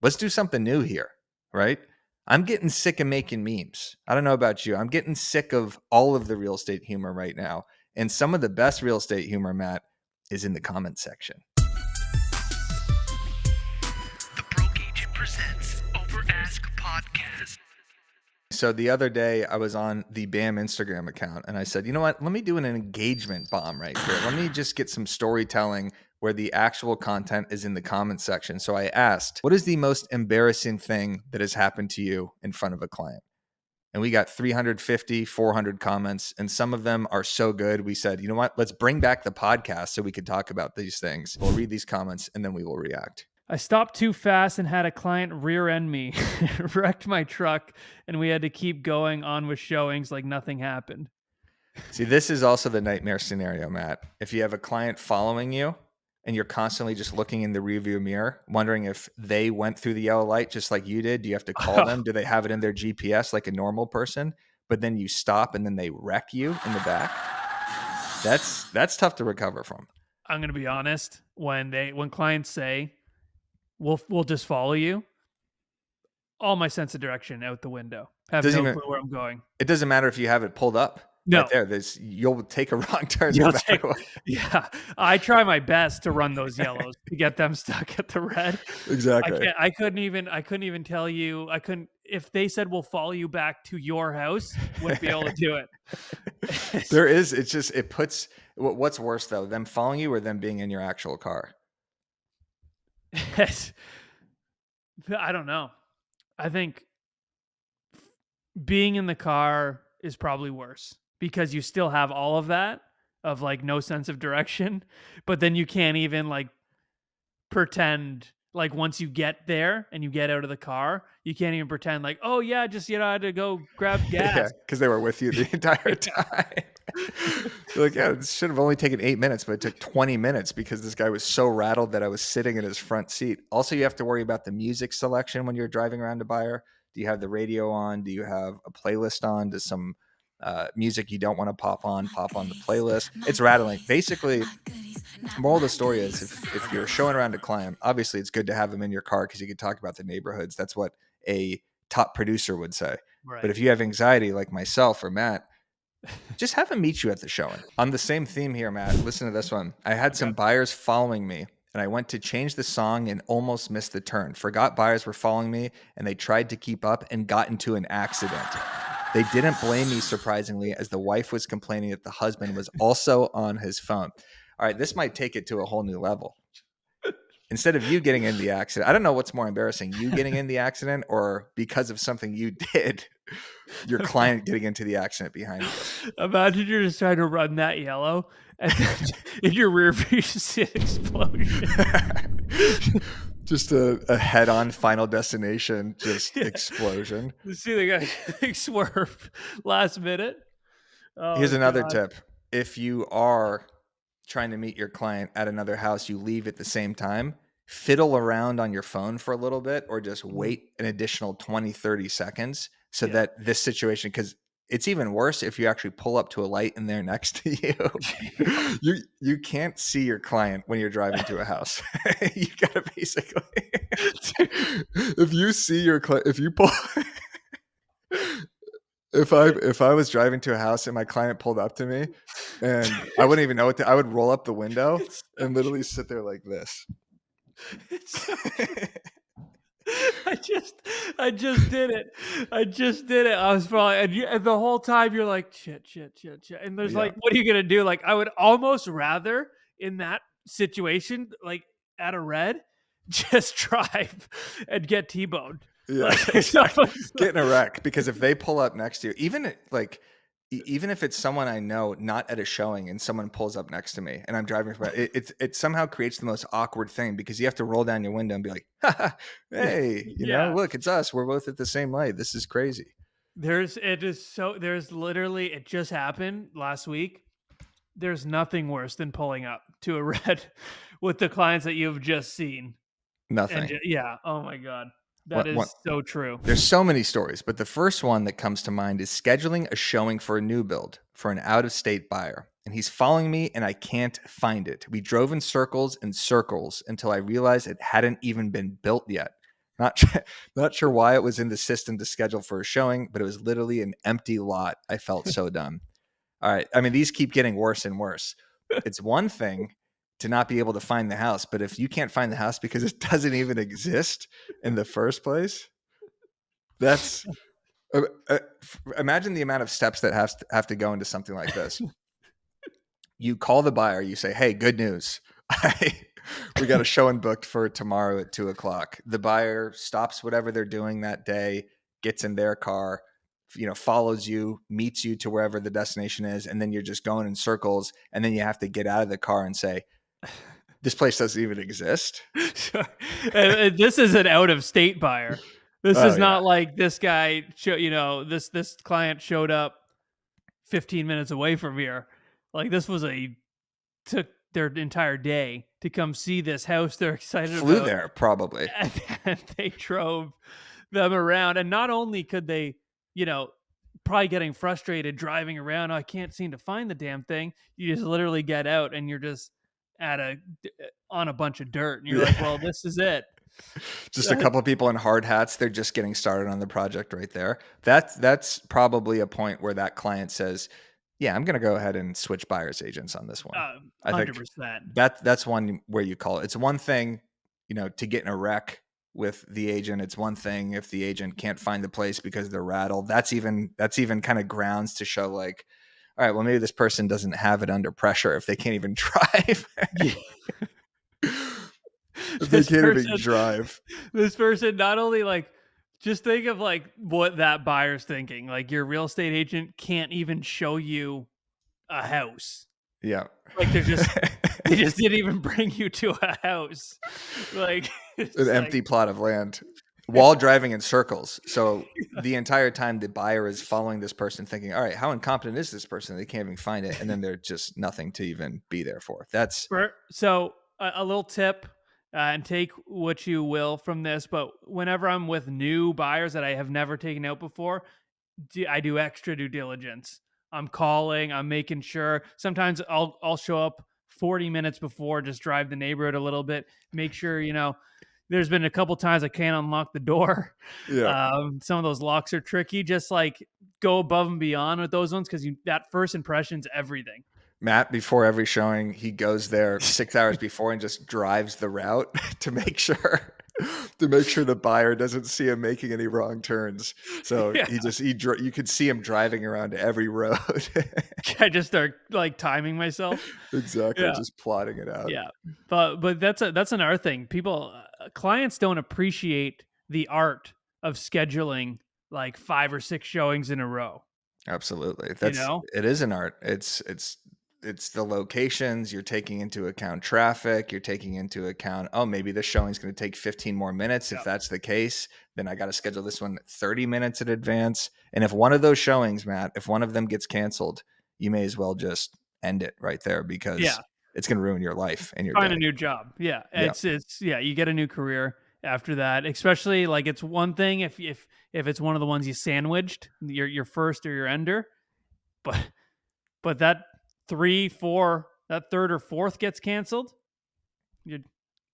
Let's do something new here, right? I'm getting sick of making memes. I don't know about you. I'm getting sick of all of the real estate humor right now. And some of the best real estate humor, Matt, is in the comment section. The Broke Agent presents Over Ask Podcast. So the other day I was on the BAM Instagram account and I said, you know what? Let me do an engagement bomb right here. Let me just get some storytelling where the actual content is in the comment section. So I asked, what is the most embarrassing thing that has happened to you in front of a client? And we got 350, 400 comments. And some of them are so good. We said, you know what? Let's bring back the podcast so we could talk about these things. We'll read these comments and then we will react. I stopped too fast and had a client rear end me, wrecked my truck, and we had to keep going on with showings like nothing happened. See, this is also the nightmare scenario, Matt. If you have a client following you and you're constantly just looking in the rearview mirror, wondering if they went through the yellow light just like you did, do you have to call them? Do they have it in their GPS like a normal person? But then you stop and then they wreck you in the back. That's tough to recover from. I'm gonna be honest. When clients say, "We'll just follow you," all my sense of direction out the window. I have no clue where I'm going. It doesn't matter if you have it pulled up. No. Right there. You'll take a wrong turn. Yeah. I try my best to run those yellows to get them stuck at the red. Exactly. I couldn't even tell you. If they said we'll follow you back to your house, wouldn't be able to do it. It puts, what's worse though, them following you or them being in your actual car? I don't know. I think being in the car is probably worse because you still have all of that of like no sense of direction, but then you can't even like pretend like once you get there and you get out of the car, you can't even pretend like, oh yeah, just, I had to go grab gas. Yeah, because they were with you the entire time. Like, yeah, this should have only taken 8 minutes, but it took 20 minutes because this guy was so rattled that I was sitting in his front seat. Also, you have to worry about the music selection when you're driving around a buyer. Do you have the radio on? Do you have a playlist on? Does some music you don't want to pop on the playlist? It's rattling. Basically, moral of the story is if you're showing around a client, obviously it's good to have them in your car because you can talk about the neighborhoods. That's what a top producer would say. Right. But if you have anxiety like myself or Matt, just have them meet you at the showing. On the same theme here, Matt, listen to this one. I had some buyers following me and I went to change the song and almost missed the turn. Forgot buyers were following me and they tried to keep up and got into an accident. They didn't blame me, surprisingly, as the wife was complaining that the husband was also on his phone. All right, this might take it to a whole new level. Instead of you getting in the accident, I don't know what's more embarrassing, you getting in the accident or because of something you did, your client getting into the accident behind you. Imagine you're just trying to run that yellow and then in your rear view you see an explosion. Just a head-on Final Destination, explosion. You see the guy swerve last minute. Here's another tip. If you are trying to meet your client at another house, you leave at the same time, fiddle around on your phone for a little bit or just wait an additional 20, 30 seconds so that this situation, because it's even worse if you actually pull up to a light and they're next to you. You can't see your client when you're driving to a house. You gotta basically, if you see your client, if you pull, if I was driving to a house and my client pulled up to me and I wouldn't even know what I would roll up the window and literally sit there like this. I just did it. I was probably, and the whole time you're like, shit. And there's like, what are you going to do? Like, I would almost rather in that situation, like at a red, just drive and get T-boned. Yeah, getting a wreck, because if they pull up next to you, even if it's someone I know, not at a showing, and someone pulls up next to me and I'm driving, it somehow creates the most awkward thing because you have to roll down your window and be like, hey, you know, look, it's us. We're both at the same light. This is crazy. It just happened last week. There's nothing worse than pulling up to a red with the clients that you've just seen. Nothing. Oh my God. That is so true. There's so many stories, but the first one that comes to mind is scheduling a showing for a new build for an out-of-state buyer. And he's following me and I can't find it. We drove in circles and circles until I realized it hadn't even been built yet. Not not sure why it was in the system to schedule for a showing, but it was literally an empty lot. I felt so dumb. All right. I mean, these keep getting worse and worse. It's one thing to not be able to find the house, but if you can't find the house because it doesn't even exist in the first place, that's imagine the amount of steps that have to go into something like this. You call the buyer, you say, "Hey, good news. We got a showing booked for tomorrow at 2:00." The buyer stops whatever they're doing that day, gets in their car, follows you, meets you to wherever the destination is, and then you're just going in circles, and then you have to get out of the car and say, "This place doesn't even exist." Sure. And this is an out of state buyer. This Oh is yeah, not like this guy. This client showed up 15 minutes away from here. Like this was a took their entire day to come see this house they're excited flew about, there probably. and they drove them around. And not only could they, you know, probably getting frustrated driving around, "Oh, I can't seem to find the damn thing." You just literally get out and you're just at a on a bunch of dirt, and you're like, Yeah. "Well, this is it." Just a couple of people in hard hats. They're just getting started on the project right there. That's probably a point where that client says, "Yeah, I'm going to go ahead and switch buyer's agents on this one." I think 100%. that's one where you call it. It's one thing, to get in a wreck with the agent. It's one thing if the agent can't find the place because they're rattled. That's even kind of grounds to show like, all right, well maybe this person doesn't have it under pressure if they can't even drive. Yeah. If they This can't even person drive. this person not only like just think of like what that buyer's thinking. Like your real estate agent can't even show you a house. Yeah. Like they just didn't even bring you to a house. Like An it's like empty plot of land while driving in circles. So the entire time the buyer is following this person thinking, all right, how incompetent is this person? They can't even find it. And then they're just nothing to even be there for. That's so a little tip, and take what you will from this, but whenever I'm with new buyers that I have never taken out before, I do extra due diligence. I'm calling, I'm making sure. Sometimes I'll show up 40 minutes before, just drive the neighborhood a little bit, make sure, there's been a couple times I can't unlock the door. yeah. Some of those locks are tricky. Just like go above and beyond with those ones because that first impression's everything. Matt, before every showing, he goes there 6 hours before and just drives the route to make sure the buyer doesn't see him making any wrong turns. So Yeah, you could see him driving around every road. I just start like timing myself. Exactly, Yeah, just plotting it out. yeah. But that's another thing. People, clients don't appreciate the art of scheduling like 5 or 6 showings in a row. Absolutely. You know? It is an art. It's the locations, you're taking into account traffic, you're taking into account, oh, maybe this showing's going to take 15 more minutes. If Yeah. that's the case, then I got to schedule this one 30 minutes in advance. And if one of those showings, Matt, if one of them gets canceled, you may as well just end it right there because Yeah. it's going to ruin your life and your Find a day. new job. Yeah. Yeah. It's yeah, you get a new career after that. Especially like it's one thing if it's one of the ones you sandwiched, your first or your ender, but that 3, 4, that third or fourth gets canceled, you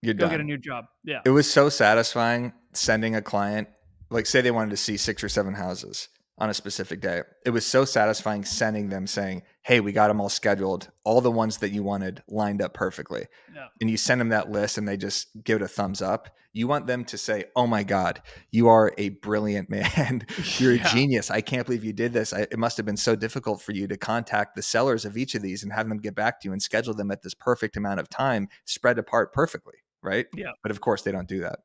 You're go get a done. new job. Yeah. It was so satisfying sending a client, like say they wanted to see 6 or 7 houses on a specific day. It was so satisfying sending them saying, "Hey, we got them all scheduled. All the ones that you wanted lined up perfectly." Yeah. And you send them that list and they just give it a thumbs up. You want them to say, "Oh my God, you are a brilliant man. You're a Yeah. genius. I can't believe you did this. It must have been so difficult for you to contact the sellers of each of these and have them get back to you and schedule them at this perfect amount of time, spread apart perfectly." Right. Yeah. But of course, they don't do that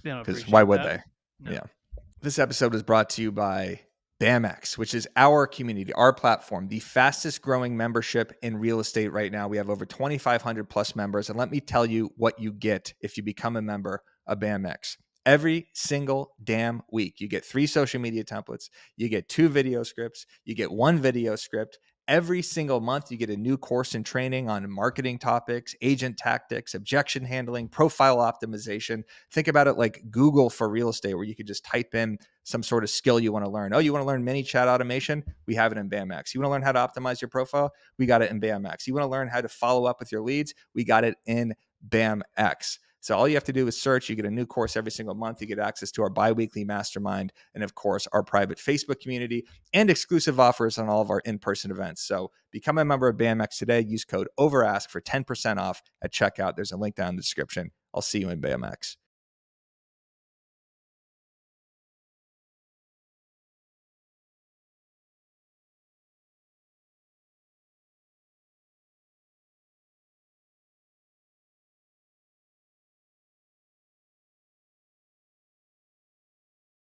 They don't because why appreciate would that. they? No. Yeah. This episode was brought to you by BAMX, which is our community, our platform, the fastest growing membership in real estate right now. We have over 2,500 plus members. And let me tell you what you get if you become a member of BAMX. Every single damn week, you get 3 social media templates, you get 2 video scripts, you get 1 video script. Every single month, you get a new course and training on marketing topics, agent tactics, objection handling, profile optimization. Think about it like Google for real estate, where you could just type in some sort of skill you want to learn. Oh, you want to learn mini chat automation? We have it in BAMX. You want to learn how to optimize your profile? We got it in BAMX. You want to learn how to follow up with your leads? We got it in BAMX. So all you have to do is search. You get a new course every single month. You get access to our bi-weekly mastermind and, of course, our private Facebook community and exclusive offers on all of our in-person events. So become a member of BAMX today. Use code OVERASK for 10% off at checkout. There's a link down in the description. I'll see you in BAMX.